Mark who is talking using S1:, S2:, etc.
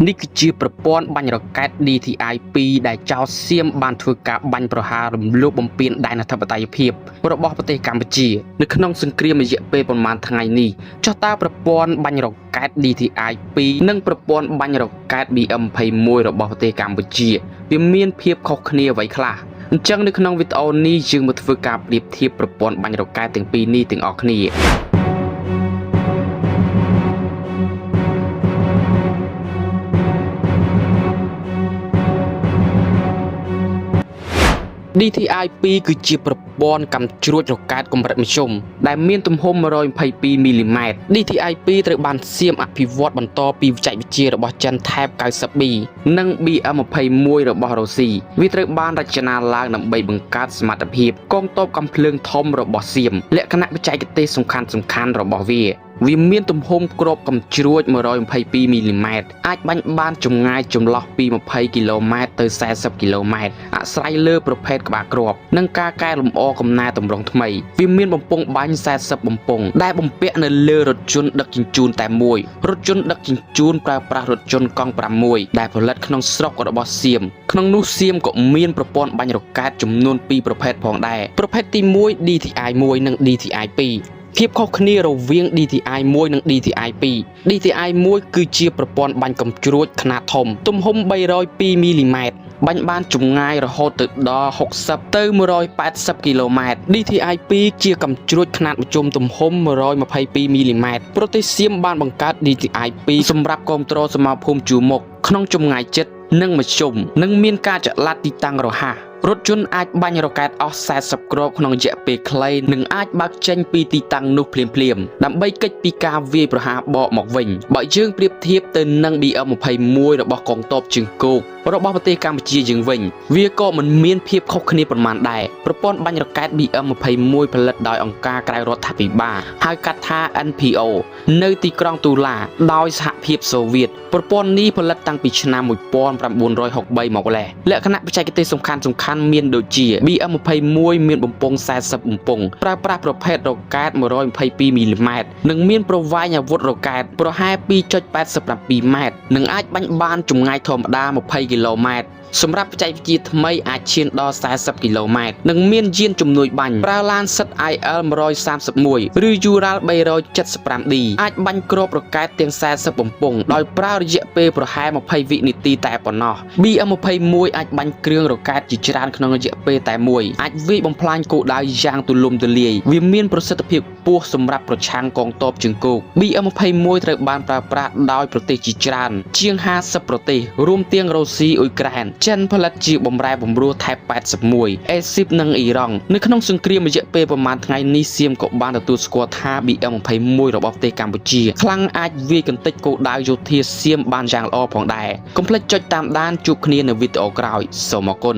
S1: នេះគឺជាប្រព័ន្ធបាញ់រ៉ុកែត DTI-2 ដែលចៅសៀមបានធ្វើការបាញ់ប្រហាររំលោភបំពានដែនអធិបតេយ្យភាពរបស់ប្រទេសកម្ពុជានៅក្នុងសង្គ្រាមរយៈពេលប្រមាណថ្ងៃនេះចុះតើប្រព័ន្ធបាញ់រ៉ុកែត DTI-2 និងប្រព័ន្ធបាញ់រ៉ុកែត BM21 របស់ប្រទេសកម្ពុជាវាមានភាពខុសគ្នាអ្វីខ្លះអញ្ចឹងនៅក្នុងវីដេអូនេះយើងមកធ្វើការប្រៀបធៀបប្រព័ន្ធបាញ់រ៉ុកែតទាំងពីរនេះទាំងអស់គ្នាDTI-2 គឺជាប្រព័ន្ធកាំជ្រួចរ៉ុកែតកម្រិតមធ្យមដែលមានទំហំ122មីលីម៉ែត្រ DTI-2 ត្រូវបានសៀមអភិវឌ្ឍបន្តពីបច្ចេកវិទ្យារបស់ចិនថែប 90B និង BM21 របស់រុស្ស៊ីវាត្រូវបានរចនាឡើងដើម្បីបង្កើតសមត្ថភាពកងទ័ពកាំភ្លើងធំរបស់សៀមលក្ខណៈបច្ចេកទេសសំខាន់ៗរបស់វាមានទំហំគ្រាប់កាំជ្រួច122មីលីម៉ែត្រអាចបាញ់បានចម្ងាយចន្លោះពី20គីឡូម៉ែត្រទៅ40គីឡូម៉ែត្រអាស្រ័យលើប្រភេទក្បាលគ្រាប់និងការកែលម្អកំណែតម្រង់ថ្មីវាមានបំពង់បាញ់40បំពង់ដែលបំពាក់នៅលើរថយន្តដឹកជញ្ជូនតែមួយរថយន្តដឹកជញ្ជូនប្រើប្រាស់រថយន្តកង់6ដែលផលិតក្នុងស្រុករបស់សៀមក្នុងនោះសៀមក៏មានប្រព័ន្ធបាញ់រ៉ុកែតចំនួន2ប្រភេទផងដែរប្រភេទទី1 DTI-1 និង DTI-2ភាពខុសគ្នារវាង DTI-1 និង DTI-2 DTI-1 គឺជាប្រព័ន្ធបាញ់កាំជ្រួចខ្នាតធំទំហំ302មីលីម៉ែត្របាញ់បានចម្ងាយរហូតទៅដល់60ទៅ180គីឡូម៉ែត្រ DTI-2 ជាកាំជ្រួចខ្នាតមធ្យមទំហំ122មីលីម៉ែត្រប្រទេសសៀមបានបង្កើត DTI-2 សម្រាប់គាំទ្រសមរភូមិជួរមុខក្នុងចម្ងាយជិតនិងមធ្យមនិងមានការចល័តទីតាំងរហ័សរថយន្តអាចបាញ់រ៉ុកែតអស់40គ្រាប់ក្នុងរយៈពេលខ្លីនិងអាចបើកចេញពីទីតាំងនោះភ្លាមៗដើម្បីគេចពីការវាយប្រហារបកមកវិញបើយើងប្រៀបធៀបទៅនឹង BM21 របស់កងទ័ពជើងគោករបស់ប្រទេសកម្ពុជាយើងវិញវាក៏មិនមានភាពខុសគ្នាប៉ុន្មានដែរប្រព័ន្ធបាញ់រ៉ុកែត BM21 ផលិតដោយអង្គការក្រៅរដ្ឋាភិបាលហៅកាត់ថា NPO នៅទីក្រុងទូឡាដោយសហភាពសូវៀតប្រព័ន្ធនេះផលិតតាំងពីឆ្នាំ1963មកម្លេះលក្ខណៈបច្ចេកទេសសំខាន់មានដូចជា BM21 មានបំពង់40បំពង់ប្រើប្រាស់ប្រភេទរ៉ុកែត122មីលីម៉ែត្រនិងមានប្រវែងអាវុធរ៉ុកែតប្រហែល 2.87 ម៉ែត្រនិងអាចបាញ់បានចម្ងាយធម្មតា20គីឡូម៉ែត្រសម្រាប់បច្ចេកវិទ្យាថ្មីអាចឈានដល់40គីឡូម៉ែត្រនិងមានយានជំនួយបាញ់ប្រើឡានសិត IL-131 ឬ Ural 375D អាចបាញ់គ្រាប់រ៉ុកែតទាំង40បំពង់ដោយប្រើរយៈពេលប្រហែល20វិនាទីតែប៉ុណ្ណោះ BM21 អាចបាញ់គ្រឿងរ៉ុកែតជាច្រើនក្នុងរយៈពេលតែមួយអាចវាយបំផ្លាញគោលដៅយ៉ាងទូលំទូលាយវាមានប្រសិទ្ធភាពខ្ពស់សម្រាប់ប្រឆាំងកងទ័ពជើងគោក BM21 ត្រូវបានប្រើប្រាស់ដោយប្រទេសជាច្រើនជាង50ប្រទេសរួមទាំងរុស្ស៊ីអ៊ុយក្រែនចិនផលិតជាបម្រែបម្រួលថែប81អេស៊ីបនិងអ៊ីរ៉ង់នៅក្នុងសង្គ្រាមរយៈពេលប្រមាណថ្ងៃនេះសៀមក៏បានទទួលស្គាល់ថា BM21 របស់ប្រទេសកម្ពុជាខ្លាំងអាចវាយកន្ទេចគោលដៅយោធាសៀមបានយ៉ាងល្អផងដែរកុំភ្លេចចុចតាមដានជួបគ្នានៅវីដេអូក្រោយសូមអរគុណ